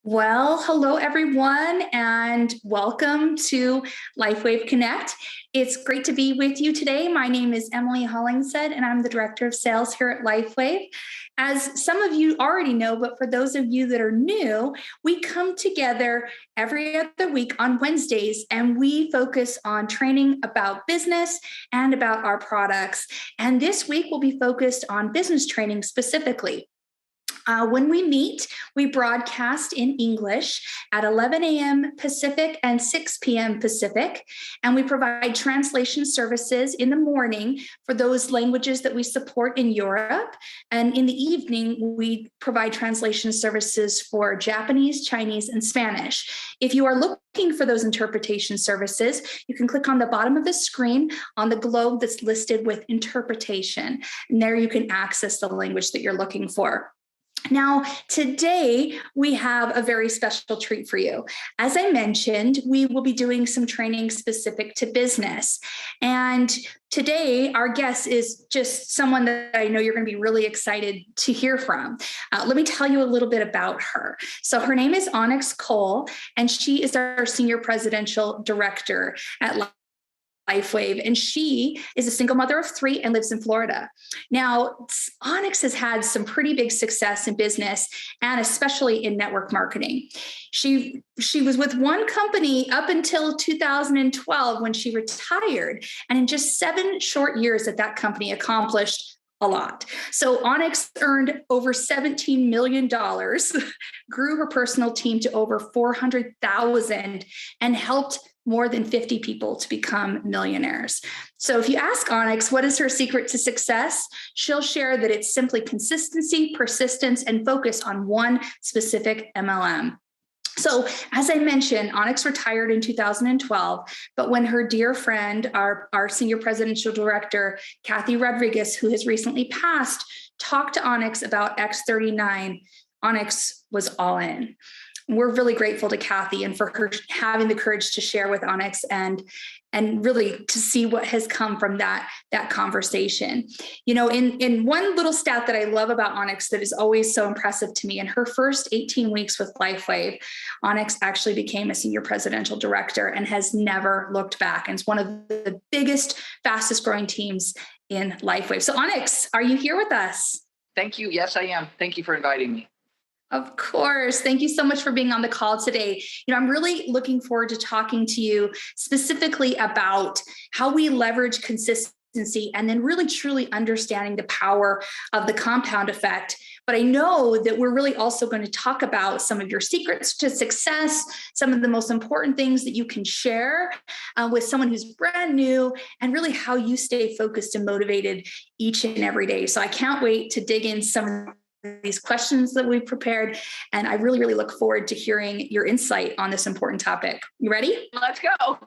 Well, hello everyone, and welcome to Lifewave Connect. It's great to be with you today. My name is Emily Hollingshead, and I'm the Director of Sales here at Lifewave. As some of you already know, but for those of you that are new, we come together every other week on Wednesdays, and we focus on training about business and about our products. And this week we'll be focused on business training specifically. When we meet, we broadcast in English at 11 a.m. Pacific and 6 p.m. Pacific, and we provide translation services in the morning for those languages that we support in Europe. And in the evening, we provide translation services for Japanese, Chinese, and Spanish. If you are looking for those interpretation services, you can click on the bottom of the screen on the globe that's listed with interpretation. And there you can access the language that you're looking for. Now, today we have a very special treat for you. As I mentioned, we will be doing some training specific to business. And today, our guest is just someone that I know you're going to be really excited to hear from. Let me tell you a little bit about her. So her name is Coale, and she is our Senior Presidential Director at Lifewave, and she is a single mother of 3 and lives in Florida. Now, Onyx has had some pretty big success in business and especially in network marketing. She was with one company up until 2012 when she retired, and in just 7 short years at that company accomplished a lot. So Onyx earned over $17 million, grew her personal team to over 400,000, and helped more than 50 people to become millionaires. So if you ask Onyx, what is her secret to success? She'll share that it's simply consistency, persistence, and focus on one specific MLM. So as I mentioned, Onyx retired in 2012, but when her dear friend, our Senior Presidential Director, Kathy Rodriguez, who has recently passed, talked to Onyx about X39, Onyx was all in. We're really grateful to Kathy and for her having the courage to share with Onyx and really to see what has come from that conversation. You know, in one little stat that I love about Onyx that is always so impressive to me, in her first 18 weeks with Lifewave, Onyx actually became a Senior Presidential Director and has never looked back. And it's one of the biggest, fastest growing teams in Lifewave. So Onyx, are you here with us? Thank you. Yes, I am. Thank you for inviting me. Of course. Thank you so much for being on the call today. You know, I'm really looking forward to talking to you specifically about how we leverage consistency and then really truly understanding the power of the compound effect. But I know that we're really also going to talk about some of your secrets to success, some of the most important things that you can share with someone who's brand new, and really how you stay focused and motivated each and every day. So I can't wait to dig in some of these questions that we've prepared. And I really, really look forward to hearing your insight on this important topic. You ready? Let's go.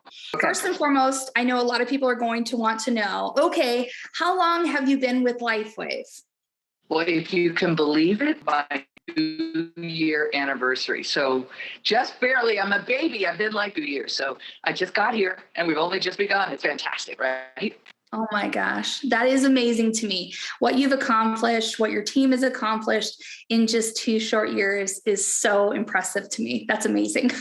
First and foremost, I know a lot of people are going to want to know, okay, how long have you been with Lifewave? Well, if you can believe it, my 2-year anniversary. So just barely, I'm a baby. I've been like 2 years. So I just got here and we've only just begun. It's fantastic, right? Oh my gosh, that is amazing to me. What you've accomplished, what your team has accomplished in just 2 short years is so impressive to me. That's amazing.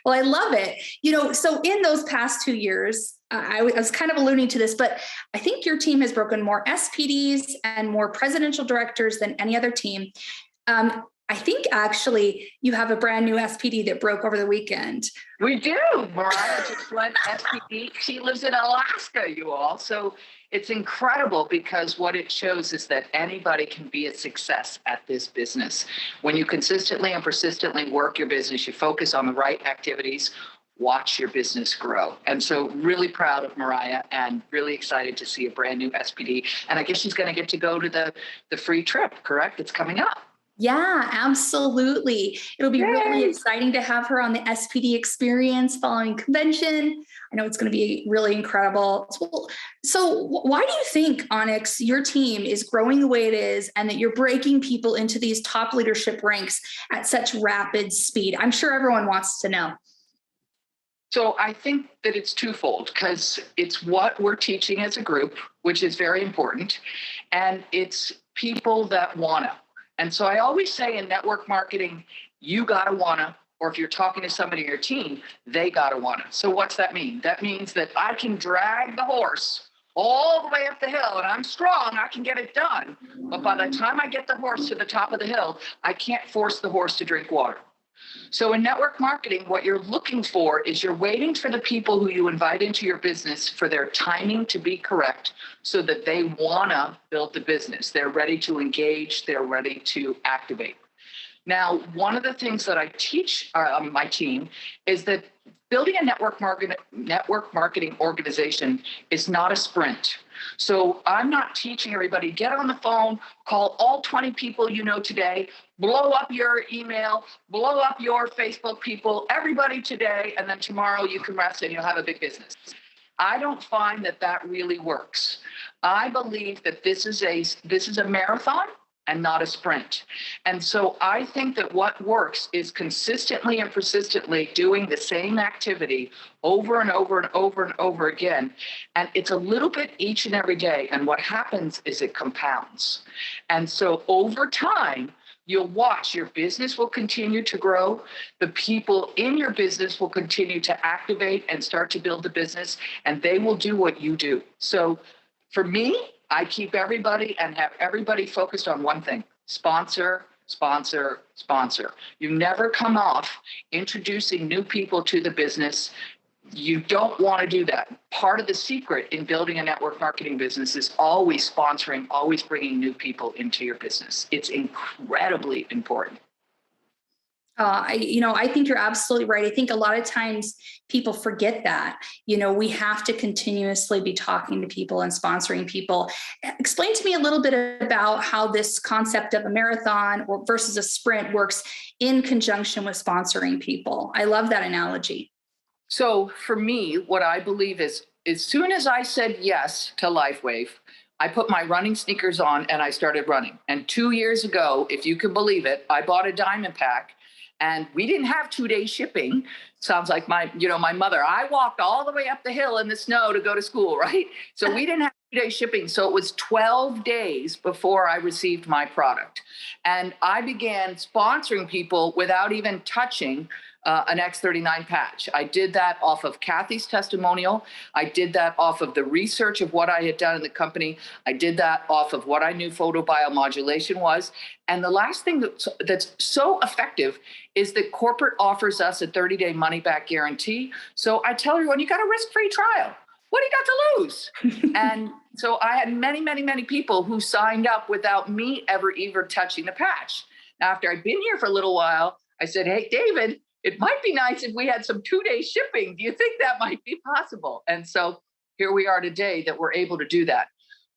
Well, I love it. You know, so in those past 2 years, I was kind of alluding to this, but I think your team has broken more SPDs and more presidential directors than any other team. I think actually you have a brand new SPD that broke over the weekend. We do. Mariah just went SPD. She lives in Alaska, you all. So it's incredible because what it shows is that anybody can be a success at this business. When you consistently and persistently work your business, you focus on the right activities, watch your business grow. And so really proud of Mariah and really excited to see a brand new SPD. And I guess she's going to get to go to the free trip, correct? It's coming up. Yeah, absolutely. It'll be really exciting to have her on the SPD experience following convention. I know it's going to be really incredible. So why do you think, Onyx, your team is growing the way it is and that you're breaking people into these top leadership ranks at such rapid speed? I'm sure everyone wants to know. So I think that it's twofold because it's what we're teaching as a group, which is very important. And it's people that want to. And so I always say in network marketing, you gotta wanna, or if you're talking to somebody in your team, they gotta wanna. So what's that mean? That means that I can drag the horse all the way up the hill and I'm strong, I can get it done. But by the time I get the horse to the top of the hill, I can't force the horse to drink water. So in network marketing, what you're looking for is you're waiting for the people who you invite into your business for their timing to be correct so that they wanna build the business. They're ready to engage, they're ready to activate. Now, one of the things that I teach my team is that building a network marketing organization is not a sprint. So I'm not teaching everybody, get on the phone, call all 20 people you know today, blow up your email, blow up your Facebook people, everybody today, and then tomorrow you can rest and you'll have a big business. I don't find that that really works. I believe that this is a marathon and not a sprint. And so I think that what works is consistently and persistently doing the same activity over and over and over and over again. And it's a little bit each and every day. And what happens is it compounds. And so over time, you'll watch your business will continue to grow. The people in your business will continue to activate and start to build the business, and they will do what you do. So for me, I keep everybody and have everybody focused on one thing: sponsor, sponsor, sponsor. You never come off introducing new people to the business. You don't want to do that. Part of the secret in building a network marketing business is always sponsoring, always bringing new people into your business. It's incredibly important. I think you're absolutely right. I think a lot of times people forget that, we have to continuously be talking to people and sponsoring people. Explain to me a little bit about how this concept of a marathon or versus a sprint works in conjunction with sponsoring people. I love that analogy. So for me, what I believe is, as soon as I said yes to Lifewave, I put my running sneakers on and I started running. And 2 years ago, if you can believe it, I bought a diamond pack. And we didn't have 2-day shipping. Sounds like my mother. I walked all the way up the hill in the snow to go to school, right? So we didn't have 2-day shipping. So it was 12 days before I received my product. And I began sponsoring people without even touching an X39 patch. I did that off of Kathy's testimonial. I did that off of the research of what I had done in the company. I did that off of what I knew photobiomodulation was. And the last thing that's so effective is that corporate offers us a 30-day money-back guarantee. So I tell everyone, you got a risk-free trial. What do you got to lose? And so I had many, many, many people who signed up without me ever touching the patch. Now, after I'd been here for a little while, I said, hey, David, it might be nice if we had some 2-day shipping. Do you think that might be possible? And so here we are today that we're able to do that.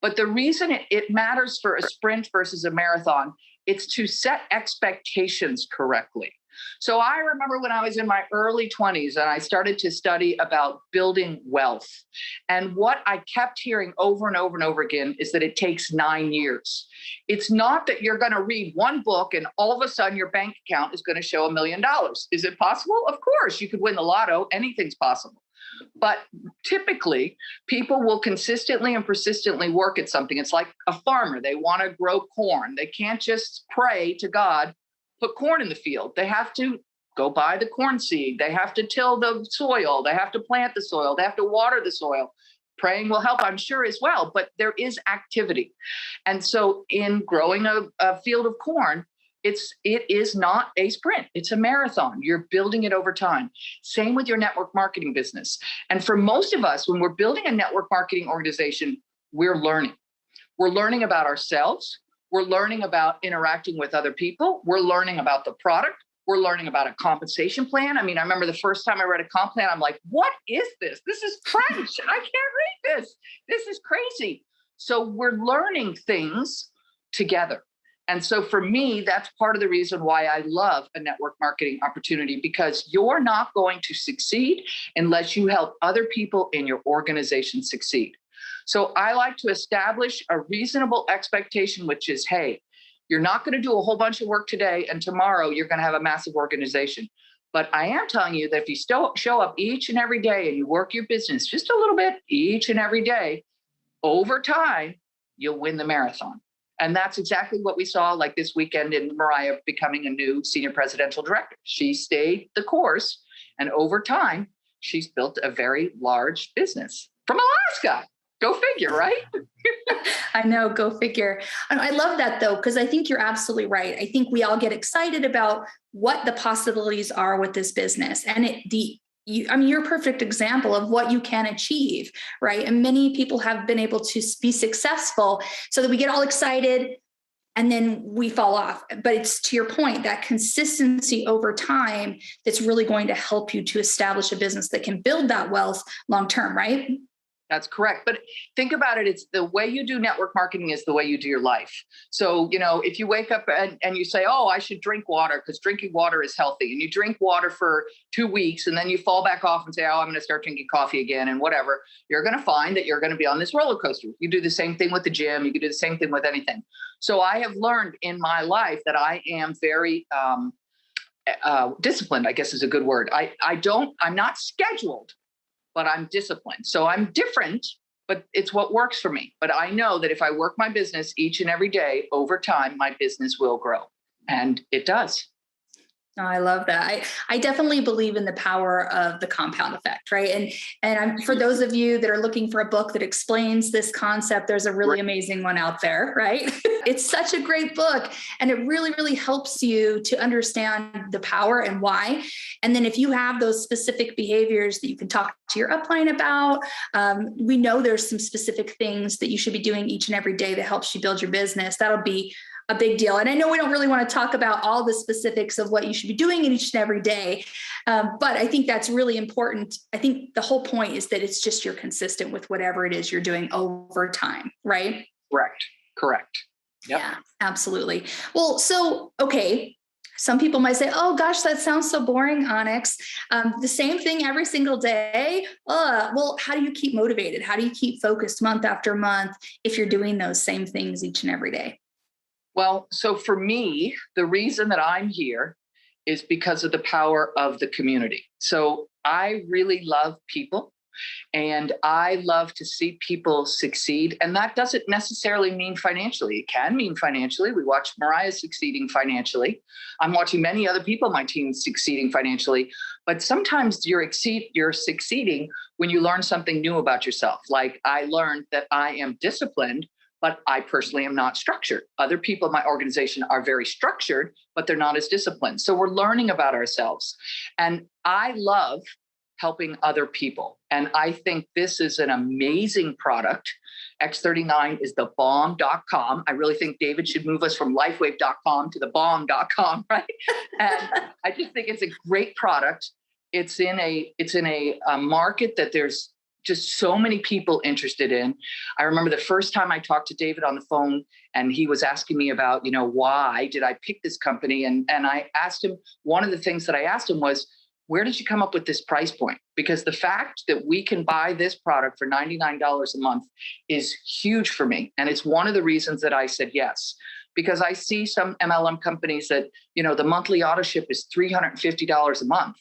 But the reason it matters for a sprint versus a marathon, it's to set expectations correctly. So I remember when I was in my early 20s and I started to study about building wealth. And what I kept hearing over and over and over again is that it takes 9 years. It's not that you're going to read one book and all of a sudden your bank account is going to show $1 million. Is it possible? Of course, you could win the lotto. Anything's possible. But typically, people will consistently and persistently work at something. It's like a farmer. They want to grow corn. They can't just pray to God, put corn in the field. They have to go buy the corn seed. They have to till the soil. They have to plant the soil. They have to water the soil. Praying will help, I'm sure, as well. But there is activity. And so in growing a field of corn, it is not a sprint. It's a marathon. You're building it over time. Same with your network marketing business. And for most of us, when we're building a network marketing organization, we're learning. We're learning about ourselves. We're learning about interacting with other people. We're learning about the product. We're learning about a compensation plan. I mean, I remember the first time I read a comp plan, I'm like, what is this? This is French. I can't read this. This is crazy. So we're learning things together. And so for me, that's part of the reason why I love a network marketing opportunity, because you're not going to succeed unless you help other people in your organization succeed. So I like to establish a reasonable expectation, which is, hey, you're not going to do a whole bunch of work today and tomorrow you're going to have a massive organization. But I am telling you that if you still show up each and every day and you work your business just a little bit each and every day, over time, you'll win the marathon. And that's exactly what we saw like this weekend in Mariah becoming a new senior presidential director. She stayed the course, and over time, she's built a very large business from Alaska. Go figure, right? I know, go figure. And I love that though, because I think you're absolutely right. I think we all get excited about what the possibilities are with this business. And you're a perfect example of what you can achieve, right? And many people have been able to be successful so that we get all excited and then we fall off. But it's to your point, that consistency over time that's really going to help you to establish a business that can build that wealth long-term, right? That's correct. But think about it. It's the way you do network marketing is the way you do your life. So, if you wake up and you say, oh, I should drink water because drinking water is healthy, and you drink water for 2 weeks and then you fall back off and say, oh, I'm going to start drinking coffee again and whatever, you're going to find that you're going to be on this roller coaster. You do the same thing with the gym. You can do the same thing with anything. So I have learned in my life that I am very disciplined, I guess is a good word. I'm not scheduled, but I'm disciplined. So I'm different, but it's what works for me. But I know that if I work my business each and every day, over time, my business will grow. And it does. Oh, I love that. I definitely believe in the power of the compound effect, right? And for those of you that are looking for a book that explains this concept, there's a really amazing one out there, right? It's such a great book, and it really, really helps you to understand the power and why. And then if you have those specific behaviors that you can talk to your upline about, we know there's some specific things that you should be doing each and every day that helps you build your business. That'll be a big deal. And I know we don't really want to talk about all the specifics of what you should be doing each and every day. But I think that's really important. I think the whole point is that it's just you're consistent with whatever it is you're doing over time, right? Correct. Yep. Yeah, absolutely. Well, so, okay. Some people might say, oh gosh, that sounds so boring, Onyx. The same thing every single day. Well, how do you keep motivated? How do you keep focused month after month if you're doing those same things each and every day? Well, so for me, the reason that I'm here is because of the power of the community. So I really love people, and I love to see people succeed. And that doesn't necessarily mean financially. It can mean financially. We watch Mariah succeeding financially. I'm watching many other people on my team succeeding financially. But sometimes you're succeeding when you learn something new about yourself. Like I learned that I am disciplined, but I personally am not structured. Other people in my organization are very structured, but they're not as disciplined. So we're learning about ourselves. And I love helping other people. And I think this is an amazing product. X39 is the bomb.com. I really think David should move us from lifewave.com to the bomb.com, right? And I just think it's a great product. It's in a market that there's just so many people interested in. I remember the first time I talked to David on the phone, and he was asking me about, why did I pick this company? And I asked him, one of the things that I asked him was, where did you come up with this price point? Because the fact that we can buy this product for $99 a month is huge for me. And it's one of the reasons that I said yes, because I see some MLM companies that, the monthly auto ship is $350 a month.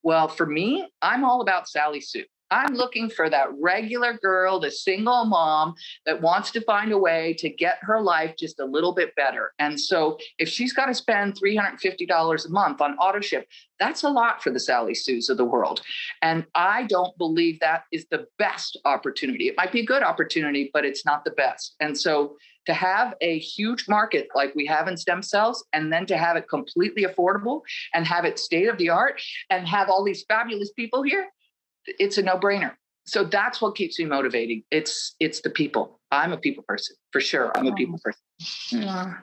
Well, for me, I'm all about Sally Sue. I'm looking for that regular girl, the single mom that wants to find a way to get her life just a little bit better. And so if she's got to spend $350 a month on auto ship, that's a lot for the Sally Sues of the world. And I don't believe that is the best opportunity. It might be a good opportunity, but it's not the best. And so to have a huge market like we have in stem cells, and then to have it completely affordable and have it state of the art and have all these fabulous people here, it's a no-brainer. So that's what keeps me motivating. It's the people. I'm a people person, for sure. I'm a people person. Yeah.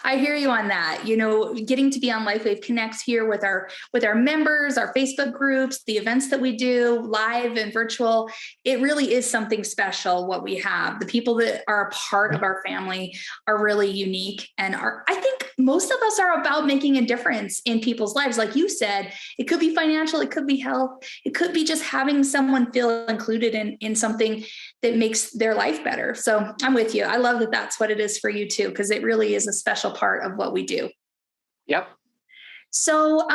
I hear you on that. Getting to be on Lifewave Connect here with our members, our Facebook groups, the events that we do live and virtual, it really is something special what we have. The people that are a part of our family are really unique, and I think most of us are about making a difference in people's lives. Like you said, it could be financial, it could be health, it could be just having someone feel included in something that makes their life better. So I'm with you. I love that that's what it is for you too, because it really is a special part of what we do. Yep. So,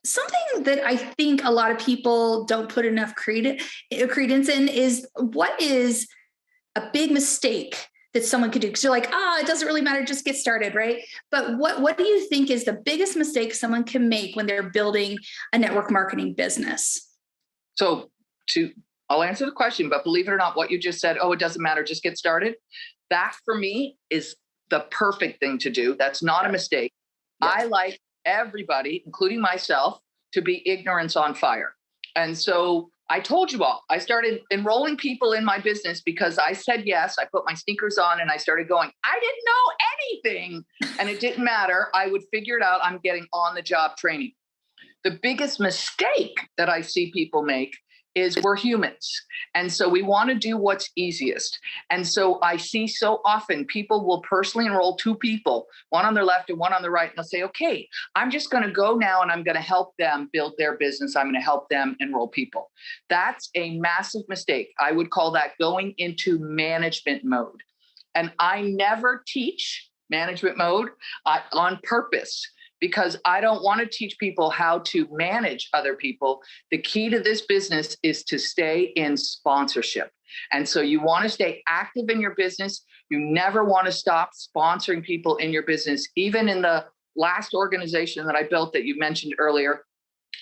something that I think a lot of people don't put enough credence in is, what is a big mistake that someone could do? Because you're like, it doesn't really matter, just get started, right? But what do you think is the biggest mistake someone can make when they're building a network marketing business? So I'll answer the question, but believe it or not, what you just said, it doesn't matter, just get started. That for me is the perfect thing to do. That's not a mistake. Yes. I like everybody, including myself, to be ignorance on fire. And so I told you all, I started enrolling people in my business because I said yes. I put my sneakers on and I started going, I didn't know anything. And it didn't matter. I would figure it out. I'm getting on the job training. The biggest mistake that I see people make is we're humans. And so we want to do what's easiest. And so I see so often people will personally enroll 2 people, one on their left and one on the right. And they'll say, okay, I'm just going to go now and I'm going to help them build their business. I'm going to help them enroll people. That's a massive mistake. I would call that going into management mode. And I never teach management mode on purpose, because I don't want to teach people how to manage other people. The key to this business is to stay in sponsorship. And so you want to stay active in your business. You never want to stop sponsoring people in your business. Even in the last organization that I built that you mentioned earlier,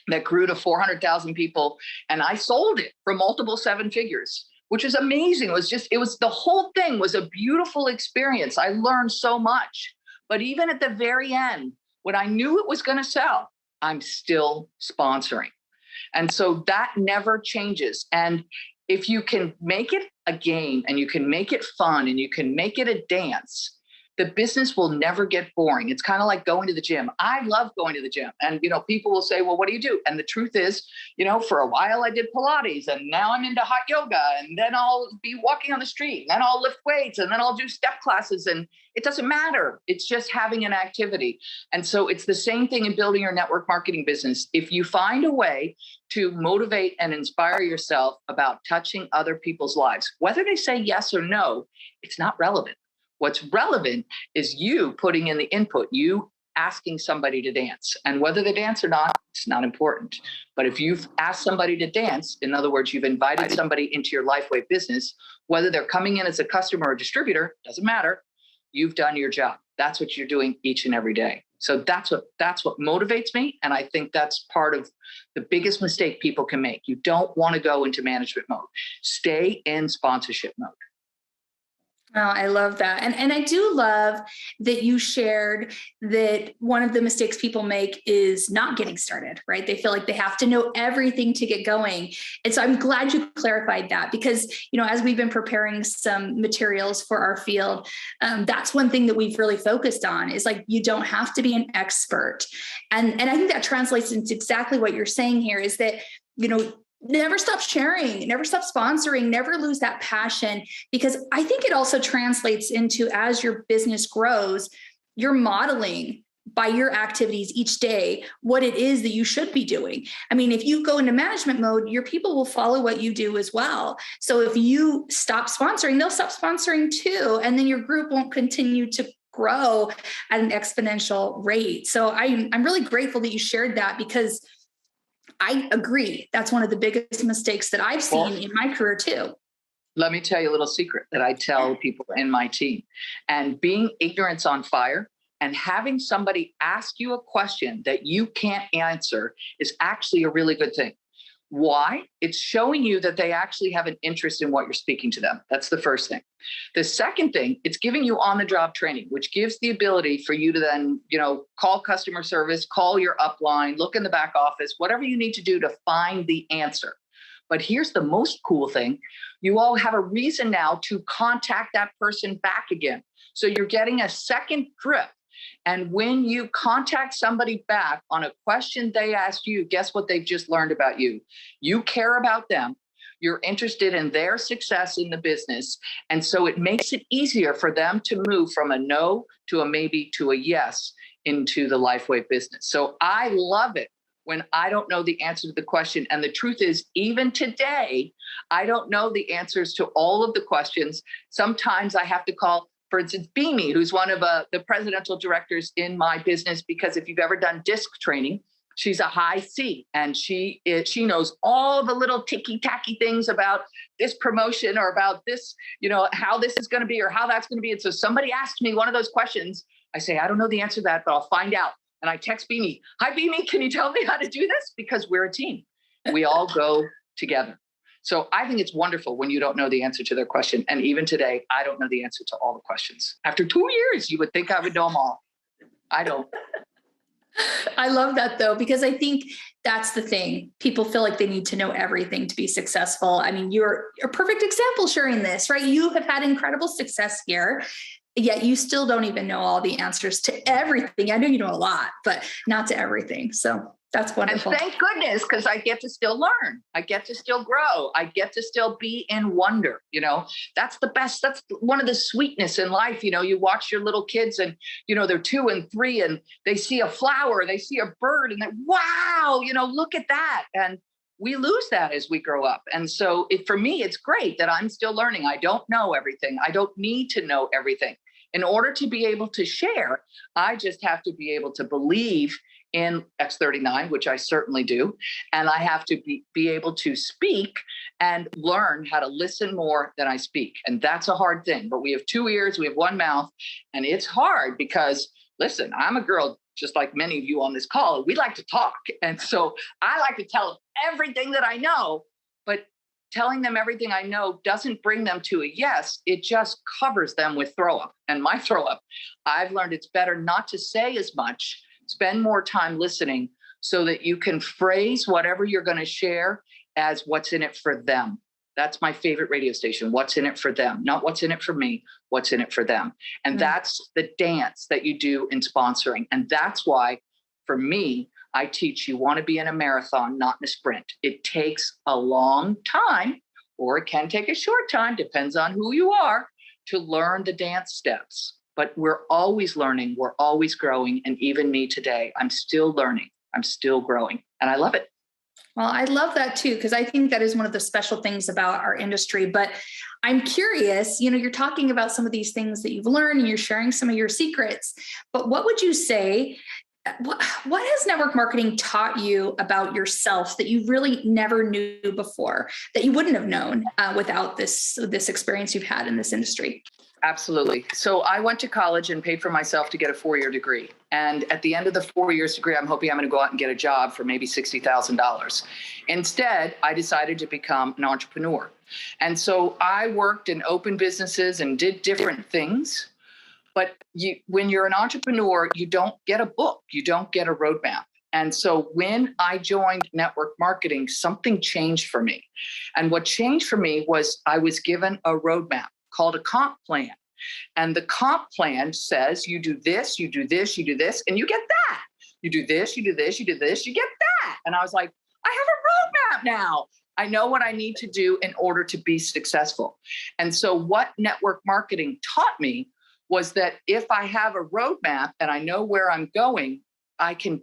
that grew to 400,000 people, and I sold it for multiple 7 figures, which is amazing. The whole thing was a beautiful experience. I learned so much. But even at the very end, when I knew it was going to sell, I'm still sponsoring. And so that never changes. And if you can make it a game and you can make it fun and you can make it a dance, the business will never get boring. It's kind of like going to the gym. I love going to the gym. And, people will say, well, what do you do? And the truth is, for a while I did Pilates, and now I'm into hot yoga, and then I'll be walking on the street, and then I'll lift weights, and then I'll do step classes. And it doesn't matter. It's just having an activity. And so it's the same thing in building your network marketing business. If you find a way to motivate and inspire yourself about touching other people's lives, whether they say yes or no, it's not relevant. What's relevant is you putting in the input, you asking somebody to dance. And whether they dance or not, it's not important. But if you've asked somebody to dance, in other words, you've invited somebody into your Lifewave business, whether they're coming in as a customer or distributor, doesn't matter. You've done your job. That's what you're doing each and every day. So that's what motivates me. And I think that's part of the biggest mistake people can make. You don't want to go into management mode. Stay in sponsorship mode. Oh, I love that. And I do love that you shared that one of the mistakes people make is not getting started, right? They feel like they have to know everything to get going. And so I'm glad you clarified that, because, as we've been preparing some materials for our field, that's one thing that we've really focused on is like, you don't have to be an expert. And I think that translates into exactly what you're saying here is that, never stop sharing, never stop sponsoring, never lose that passion, because I think it also translates into, as your business grows, you're modeling by your activities each day what it is that you should be doing. I mean, if you go into management mode, your people will follow what you do as well. So if you stop sponsoring, they'll stop sponsoring too. And then your group won't continue to grow at an exponential rate. So I'm really grateful that you shared that, because I agree. That's one of the biggest mistakes that I've seen in my career too. Let me tell you a little secret that I tell people in my team. And being ignorance on fire and having somebody ask you a question that you can't answer is actually a really good thing. Why? It's showing you that they actually have an interest in what you're speaking to them. That's the first thing. The second thing, it's giving you on-the-job training, which gives the ability for you to then, call customer service, call your upline, look in the back office, whatever you need to do to find the answer. But here's the most cool thing. You all have a reason now to contact that person back again. So you're getting a second trip. And when you contact somebody back on a question they asked you, guess what they've just learned about you? You care about them. You're interested in their success in the business. And so it makes it easier for them to move from a no to a maybe to a yes into the Lifewave business. So I love it when I don't know the answer to the question. And the truth is, even today, I don't know the answers to all of the questions. Sometimes I have to call, for instance, Beamy, who's one of the presidential directors in my business, because if you've ever done DISC training, She's a high C, and she knows all the little ticky-tacky things about this promotion or about this, how this is going to be or how that's going to be. And so somebody asked me one of those questions. I say, I don't know the answer to that, but I'll find out. And I text Beanie, hi, Beanie, can you tell me how to do this? Because we're a team. We all go together. So I think it's wonderful when you don't know the answer to their question. And even today, I don't know the answer to all the questions. After 2 years, you would think I would know them all. I don't. I love that, though, because I think that's the thing. People feel like they need to know everything to be successful. I mean, you're a perfect example sharing this, right? You have had incredible success here, yet you still don't even know all the answers to everything. I know you know a lot, but not to everything. So that's wonderful. And thank goodness, because I get to still learn. I get to still grow. I get to still be in wonder. That's the best. That's one of the sweetness in life. You watch your little kids and, they're 2 and 3 and they see a flower, they see a bird and they, wow, look at that. And we lose that as we grow up. And so for me, it's great that I'm still learning. I don't know everything. I don't need to know everything. In order to be able to share, I just have to be able to believe in X39, which I certainly do. And I have to be able to speak and learn how to listen more than I speak. And that's a hard thing. But we have 2 ears, we have 1 mouth, and it's hard because, listen, I'm a girl just like many of you on this call. We like to talk. And so I like to tell them everything that I know, but telling them everything I know doesn't bring them to a yes. It just covers them with throw up. And my throw up, I've learned it's better not to say as much. Spend more time listening so that you can phrase whatever you're going to share as what's in it for them. That's my favorite radio station. What's in it for them? Not what's in it for me, what's in it for them. And that's the dance that you do in sponsoring. And that's why, for me, I teach you want to be in a marathon, not in a sprint. It takes a long time, or it can take a short time, depends on who you are, to learn the dance steps. But we're always learning, we're always growing. And even me today, I'm still learning, I'm still growing, and I love it. Well, I love that too, because I think that is one of the special things about our industry. But I'm curious, you're talking about some of these things that you've learned and you're sharing some of your secrets, but what would you say, what has network marketing taught you about yourself that you really never knew before, that you wouldn't have known without this experience you've had in this industry? Absolutely. So I went to college and paid for myself to get a 4-year degree. And at the end of the 4 years degree, I'm hoping I'm going to go out and get a job for maybe $60,000. Instead, I decided to become an entrepreneur. And so I worked in open businesses and did different things. But when you're an entrepreneur, you don't get a book, you don't get a roadmap. And so when I joined network marketing, something changed for me. And what changed for me was I was given a roadmap called a comp plan. And the comp plan says you do this, you do this, you do this, and you get that. You do this, you do this, you do this, you get that. And I was like, I have a roadmap now. I know what I need to do in order to be successful. And so what network marketing taught me was that if I have a roadmap and I know where I'm going, I can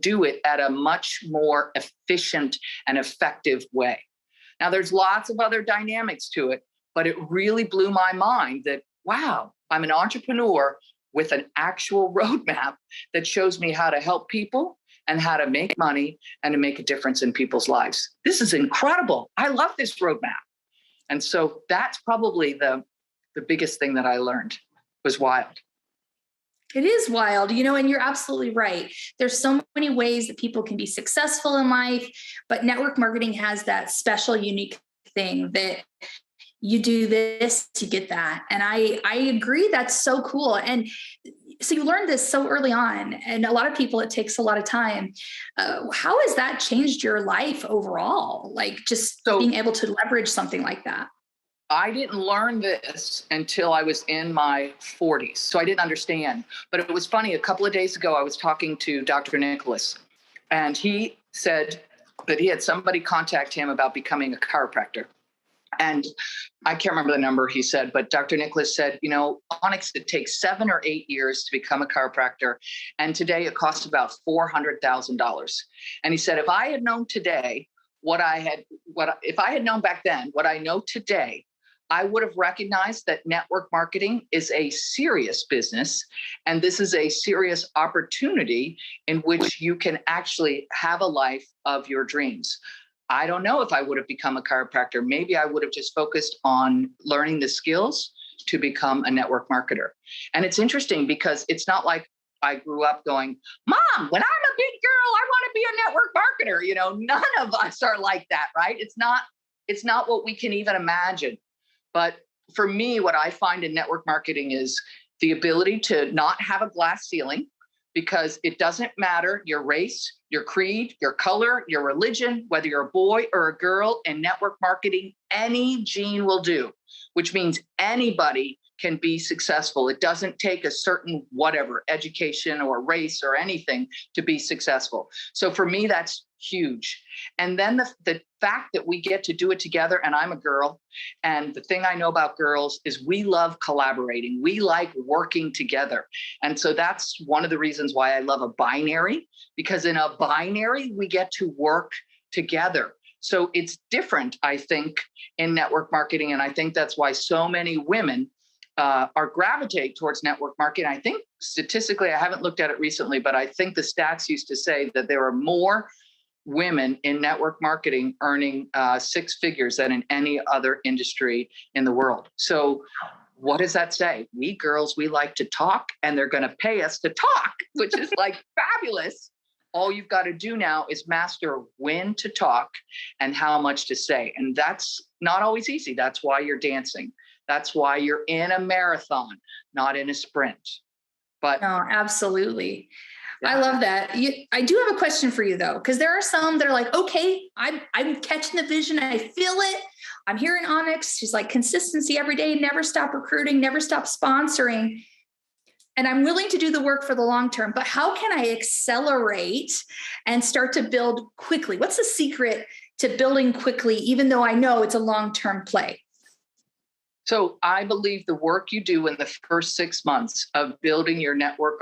do it at a much more efficient and effective way. Now, there's lots of other dynamics to it, but it really blew my mind that, wow, I'm an entrepreneur with an actual roadmap that shows me how to help people and how to make money and to make a difference in people's lives. This is incredible. I love this roadmap. And so that's probably the biggest thing that I learned. Was wild. It is wild, and you're absolutely right. There's so many ways that people can be successful in life, but network marketing has that special, unique thing that you do this, you get that. And I agree. That's so cool. And so you learned this so early on, and a lot of people, it takes a lot of time. How has that changed your life overall? Like just being able to leverage something like that? I didn't learn this until I was in my 40s. So I didn't understand. But it was funny. A couple of days ago, I was talking to Dr. Nicholas, and he said that he had somebody contact him about becoming a chiropractor. And I can't remember the number he said, but Dr. Nicholas said, Onyx, it takes 7 or 8 years to become a chiropractor. And today it costs about $400,000. And he said, if I had known today if I had known back then what I know today, I would have recognized that network marketing is a serious business, and this is a serious opportunity in which you can actually have a life of your dreams. I don't know if I would have become a chiropractor. Maybe I would have just focused on learning the skills to become a network marketer. And it's interesting because it's not like I grew up going, Mom, when I'm a big girl, I want to be a network marketer. You know, none of us are like that, right? It's not what we can even imagine. But for me, what I find in network marketing is the ability to not have a glass ceiling, because it doesn't matter your race, your creed, your color, your religion, whether you're a boy or a girl. In network marketing, any gene will do, which means anybody can be successful. It doesn't take a certain whatever education or race or anything to be successful. So for me, that's huge. And then the fact that we get to do it together, and I'm a girl, and the thing I know about girls is we love collaborating. We like working together. And so that's one of the reasons why I love a binary, because in a binary, we get to work together. So it's different, I think, in network marketing. And I think that's why so many women are gravitate towards network marketing. I think statistically, I haven't looked at it recently, but I think the stats used to say that there are more women in network marketing earning six figures than in any other industry in the world. So what does that say? We girls, we like to talk, and they're going to pay us to talk, which is like fabulous. All you've got to do now is master when to talk and how much to say. And that's not always easy. That's why you're dancing. That's why you're in a marathon, not in a sprint. But no, absolutely. Yeah. I love that. I do have a question for you though, because there are some that are like, okay, I'm catching the vision. I feel it. I'm hearing Onyx. She's like consistency every day, never stop recruiting, never stop sponsoring. And I'm willing to do the work for the long term, but how can I accelerate and start to build quickly? What's the secret to building quickly, even though I know it's a long-term play? So I believe the work you do in the first 6 months of building your network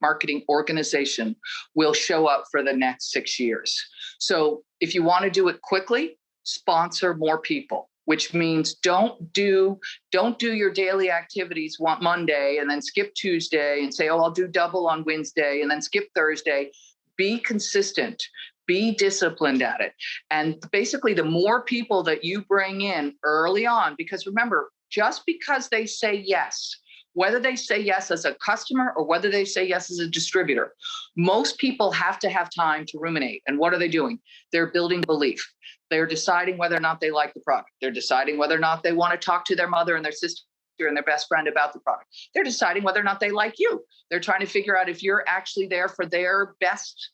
marketing organization will show up for the next 6 years. So if you want to do it quickly, sponsor more people, which means don't do your daily activities one Monday and then skip Tuesday and say, oh, I'll do double on Wednesday and then skip Thursday. Be consistent. Be disciplined at it. And basically, the more people that you bring in early on, because remember, just because they say yes, whether they say yes as a customer or whether they say yes as a distributor, most people have to have time to ruminate. And what are they doing? They're building belief. They're deciding whether or not they like the product. They're deciding whether or not they want to talk to their mother and their sister and their best friend about the product. They're deciding whether or not they like you. They're trying to figure out if you're actually there for their best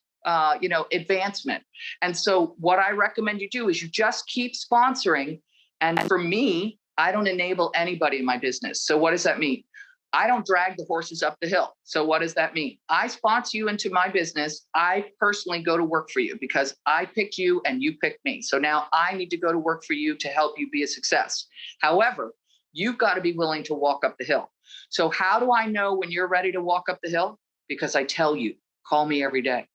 advancement. And so what I recommend you do is you just keep sponsoring. And for me, I don't enable anybody in my business. So what does that mean? I don't drag the horses up the hill. So what does that mean? I sponsor you into my business. I personally go to work for you because I picked you and you picked me. So now I need to go to work for you to help you be a success. However, you've got to be willing to walk up the hill. So how do I know when you're ready to walk up the hill? Because I tell you, call me every day.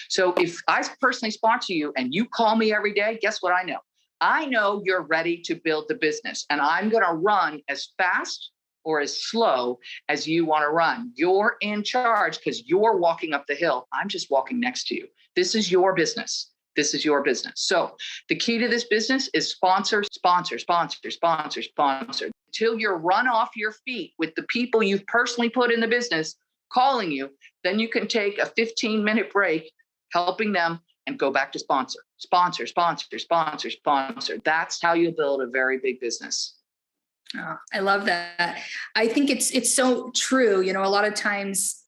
So if I personally sponsor you and you call me every day, guess what I know? I know you're ready to build the business, and I'm going to run as fast or as slow as you want to run. You're in charge because you're walking up the hill. I'm just walking next to you. This is your business. This is your business. So the key to this business is sponsor, sponsor, sponsor, sponsor, sponsor. Until you're run off your feet with the people you've personally put in the business calling you, then you can take a 15-minute break helping them and go back to sponsor, sponsor, sponsor, sponsor, sponsor. That's how you build a very big business. Oh, I love that. I think it's so true. You know, a lot of times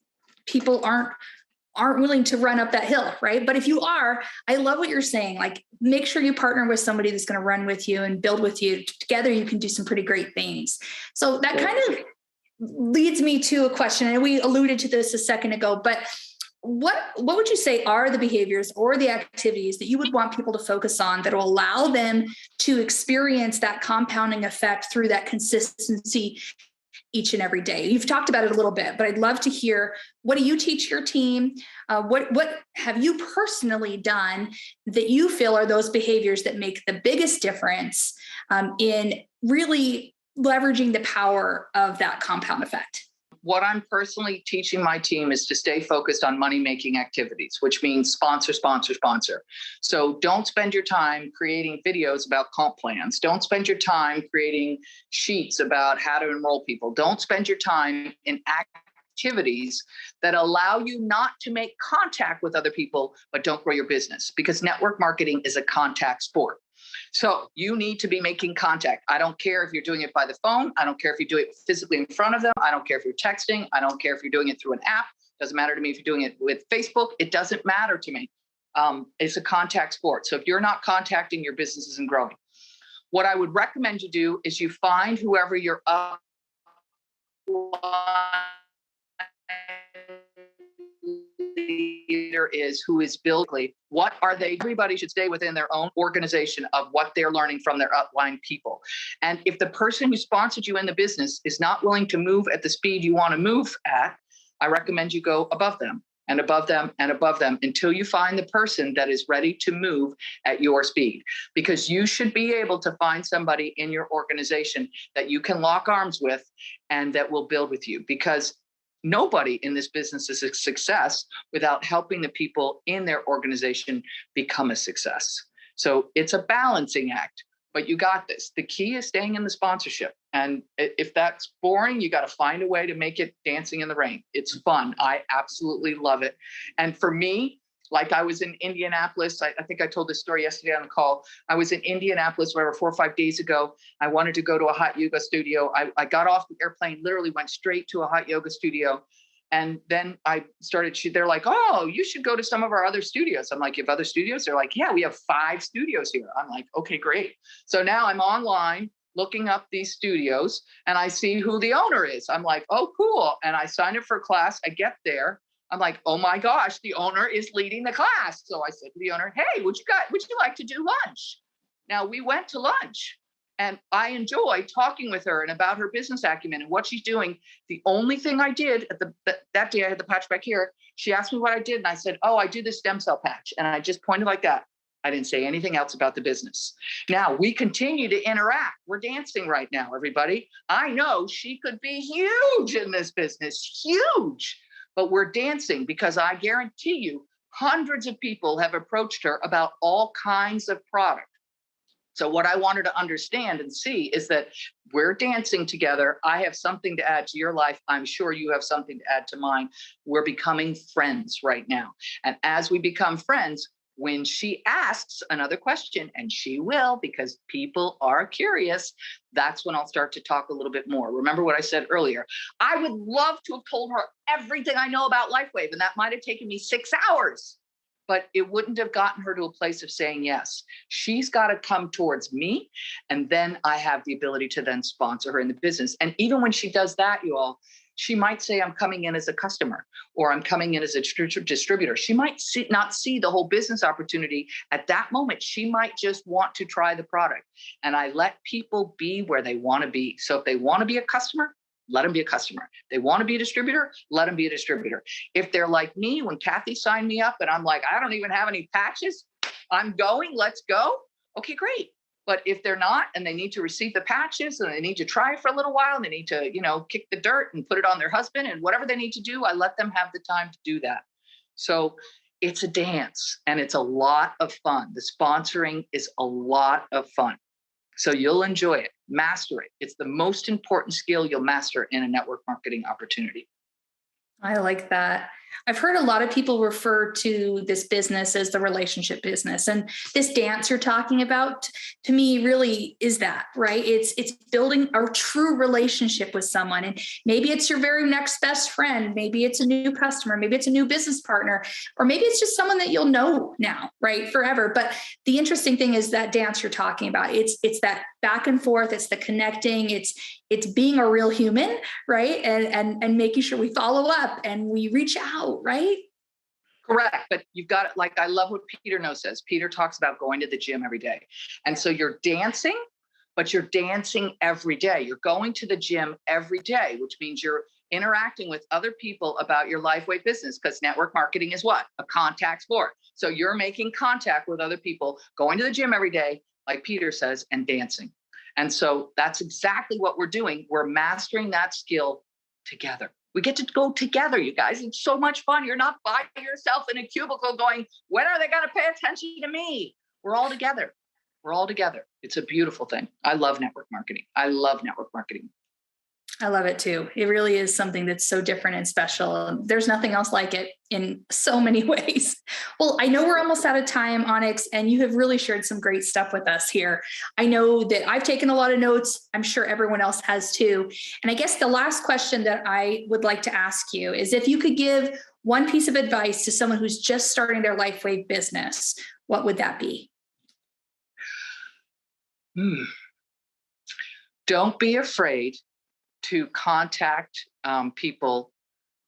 people aren't willing to run up that hill, right? But if you are, I love what you're saying. Like, make sure you partner with somebody that's going to run with you and build with you. Together, you can do some pretty great things. So that kind of leads me to a question, and we alluded to this a second ago, but what would you say are the behaviors or the activities that you would want people to focus on that will allow them to experience that compounding effect through that consistency each and every day? You've talked about it a little bit, but I'd love to hear, what do you teach your team? What have you personally done that you feel are those behaviors that make the biggest difference in really leveraging the power of that compound effect? What I'm personally teaching my team is to stay focused on money-making activities, which means sponsor, sponsor, sponsor. So don't spend your time creating videos about comp plans. Don't spend your time creating sheets about how to enroll people. Don't spend your time in activities that allow you not to make contact with other people, but don't grow your business, because network marketing is a contact sport. So you need to be making contact. I don't care if you're doing it by the phone. I don't care if you do it physically in front of them. I don't care if you're texting. I don't care if you're doing it through an app. Doesn't matter to me if you're doing it with Facebook. It doesn't matter to me. It's a contact sport. So if you're not contacting, your business isn't growing. What I would recommend you do is you find whoever your leader is, who is building. What are they? Everybody should stay within their own organization of what they're learning from their upline people. And if the person who sponsored you in the business is not willing to move at the speed you want to move at, I recommend you go above them and above them and above them until you find the person that is ready to move at your speed. Because you should be able to find somebody in your organization that you can lock arms with and that will build with you. Because nobody in this business is a success without helping the people in their organization become a success. So it's a balancing act, but you got this. The key is staying in the sponsorship. And if that's boring, you got to find a way to make it dancing in the rain. It's fun. I absolutely love it. And for me, like I was in Indianapolis. I think I told this story yesterday on the call. I was in Indianapolis, 4 or 5 days ago. I wanted to go to a hot yoga studio. I got off the airplane, literally went straight to a hot yoga studio. And then I started, they're like, oh, you should go to some of our other studios. I'm like, you have other studios? They're like, yeah, we have 5 studios here. I'm like, okay, great. So now I'm online looking up these studios and I see who the owner is. I'm like, oh, cool. And I signed up for a class. I get there. I'm like, oh my gosh, the owner is leading the class. So I said to the owner, hey, would you like to do lunch? Now we went to lunch and I enjoyed talking with her and about her business acumen and what she's doing. The only thing I did that day, I had the patch back here. She asked me what I did. And I said, oh, I do the stem cell patch. And I just pointed like that. I didn't say anything else about the business. Now we continue to interact. We're dancing right now, everybody. I know she could be huge in this business, huge. But we're dancing because I guarantee you hundreds of people have approached her about all kinds of product. So what I wanted to understand and see is that we're dancing together. I have something to add to your life. I'm sure you have something to add to mine. We're becoming friends right now. And as we become friends, when she asks another question, and she will, because people are curious, that's when I'll start to talk a little bit more. Remember what I said earlier? I would love to have told her everything I know about Lifewave, and that might have taken me 6 hours, but it wouldn't have gotten her to a place of saying yes. She's got to come towards me, and then I have the ability to then sponsor her in the business. And even when she does that, you all, she might say, I'm coming in as a customer, or I'm coming in as a distributor. She might not see the whole business opportunity at that moment. She might just want to try the product. And I let people be where they want to be. So if they want to be a customer, let them be a customer. If they want to be a distributor, let them be a distributor. If they're like me, when Kathy signed me up and I'm like, I don't even have any patches, I'm going, let's go. Okay, great. But if they're not, and they need to receive the patches and they need to try for a little while and they need to, kick the dirt and put it on their husband and whatever they need to do, I let them have the time to do that. So it's a dance and it's a lot of fun. The sponsoring is a lot of fun. So you'll enjoy it, master it. It's the most important skill you'll master in a network marketing opportunity. I like that. I've heard a lot of people refer to this business as the relationship business. And this dance you're talking about, to me, really is that, right? It's building a true relationship with someone. And maybe it's your very next best friend. Maybe it's a new customer. Maybe it's a new business partner. Or maybe it's just someone that you'll know now, right? Forever. But the interesting thing is that dance you're talking about. It's that back and forth. It's the connecting. It's being a real human, right? And making sure we follow up and we reach out, right? Correct. But you've got it. Like, I love what Peter says. Peter talks about going to the gym every day. And so you're dancing, but you're dancing every day. You're going to the gym every day, which means you're interacting with other people about your Lifewave business, because network marketing is what? A contact sport. So you're making contact with other people, going to the gym every day, like Peter says, and dancing. And so that's exactly what we're doing. We're mastering that skill together. We get to go together, you guys. It's so much fun. You're not by yourself in a cubicle going, when are they going to pay attention to me? We're all together. We're all together. It's a beautiful thing. I love network marketing. I love network marketing. I love it too. It really is something that's so different and special. There's nothing else like it in so many ways. Well, I know we're almost out of time, Onyx, and you have really shared some great stuff with us here. I know that I've taken a lot of notes. I'm sure everyone else has too. And I guess the last question that I would like to ask you is, if you could give one piece of advice to someone who's just starting their Lifewave business, what would that be? Don't be afraid to contact people,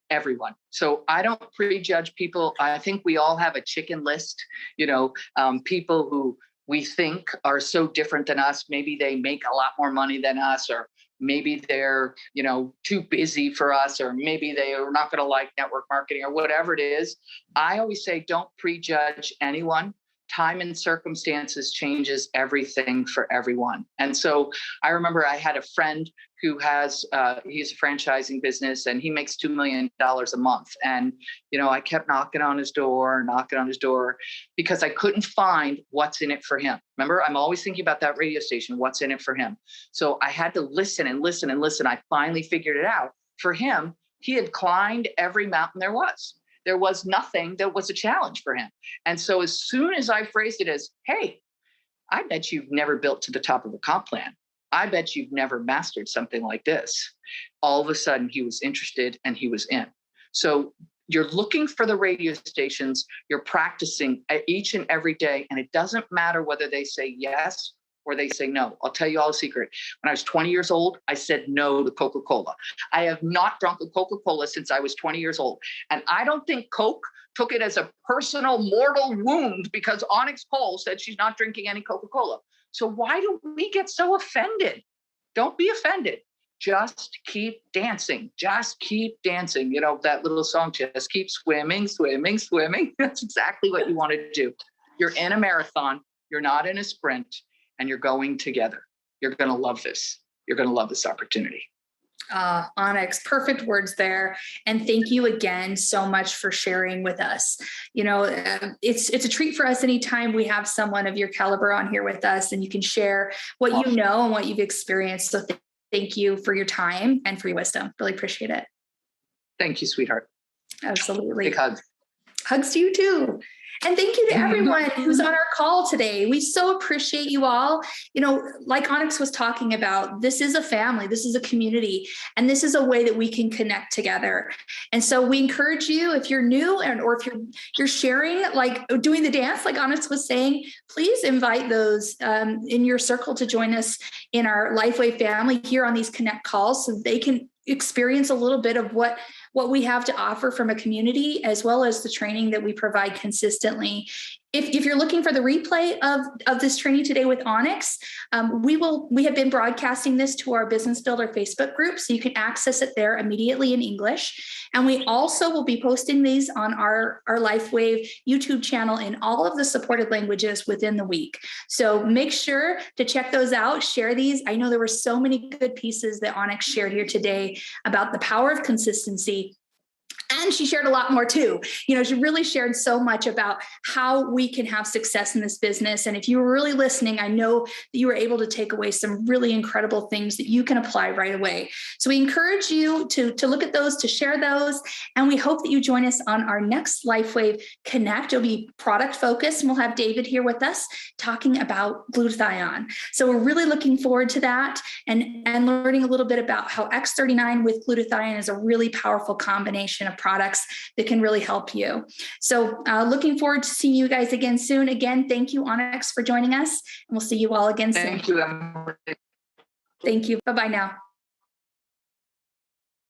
everyone. So I don't prejudge people. I think we all have a chicken list, people who we think are so different than us. Maybe they make a lot more money than us, or maybe they're, too busy for us, or maybe they are not going to like network marketing, or whatever it is. I always say, don't prejudge anyone. Time and circumstances changes everything for everyone. And so I remember I had a friend who has, he's a franchising business, and he makes $2 million a month. And, I kept knocking on his door, because I couldn't find what's in it for him. Remember, I'm always thinking about that radio station, what's in it for him. So I had to listen and listen and listen. I finally figured it out. For him, he had climbed every mountain there was. There was nothing that was a challenge for him. And so as soon as I phrased it as, hey, I bet you've never built to the top of a comp plan. I bet you've never mastered something like this. All of a sudden he was interested and he was in. So you're looking for the radio stations, you're practicing each and every day. And it doesn't matter whether they say yes or they say no. I'll tell you all a secret. When I was 20 years old, I said no to Coca-Cola. I have not drunk a Coca-Cola since I was 20 years old. And I don't think Coke took it as a personal mortal wound because Onyx Cole said she's not drinking any Coca-Cola. So why do we get so offended? Don't be offended. Just keep dancing. Just keep dancing. That little song, just keep swimming, swimming, swimming. That's exactly what you want to do. You're in a marathon. You're not in a sprint. And you're going together. You're going to love this. You're going to love this opportunity. Onyx, perfect words there. And thank you again so much for sharing with us. It's a treat for us anytime we have someone of your caliber on here with us, and you can share what you know and what you've experienced. So thank you for your time and for your wisdom. Really appreciate it. Thank you, sweetheart. Absolutely. Big hugs. Hugs to you too. And thank you to everyone who's on our call today. We so appreciate you all. Like Onyx was talking about, this is a family, this is a community, and this is a way that we can connect together. And so we encourage you, if you're new or if you're sharing, like doing the dance, like Onyx was saying, please invite those in your circle to join us in our Lifewave family here on these Connect calls, so they can experience a little bit of what we have to offer from a community, as well as the training that we provide consistently. If you're looking for the replay of this training today with Onyx, we have been broadcasting this to our Business Builder Facebook group, so you can access it there immediately in English. And we also will be posting these on our Lifewave YouTube channel in all of the supported languages within the week. So make sure to check those out, share these. I know there were so many good pieces that Onyx shared here today about the power of consistency. And she shared a lot more too. She really shared so much about how we can have success in this business. And if you were really listening, I know that you were able to take away some really incredible things that you can apply right away. So we encourage you to look at those, to share those. And we hope that you join us on our next Lifewave Connect. It'll be product focused, and we'll have David here with us talking about glutathione. So we're really looking forward to that and learning a little bit about how X39 with glutathione is a really powerful combination of products that can really help you. So looking forward to seeing you guys again soon. Again, thank you, Onyx, for joining us, and we'll see you all again soon. Thank you, Emily. Thank you. Bye-bye now.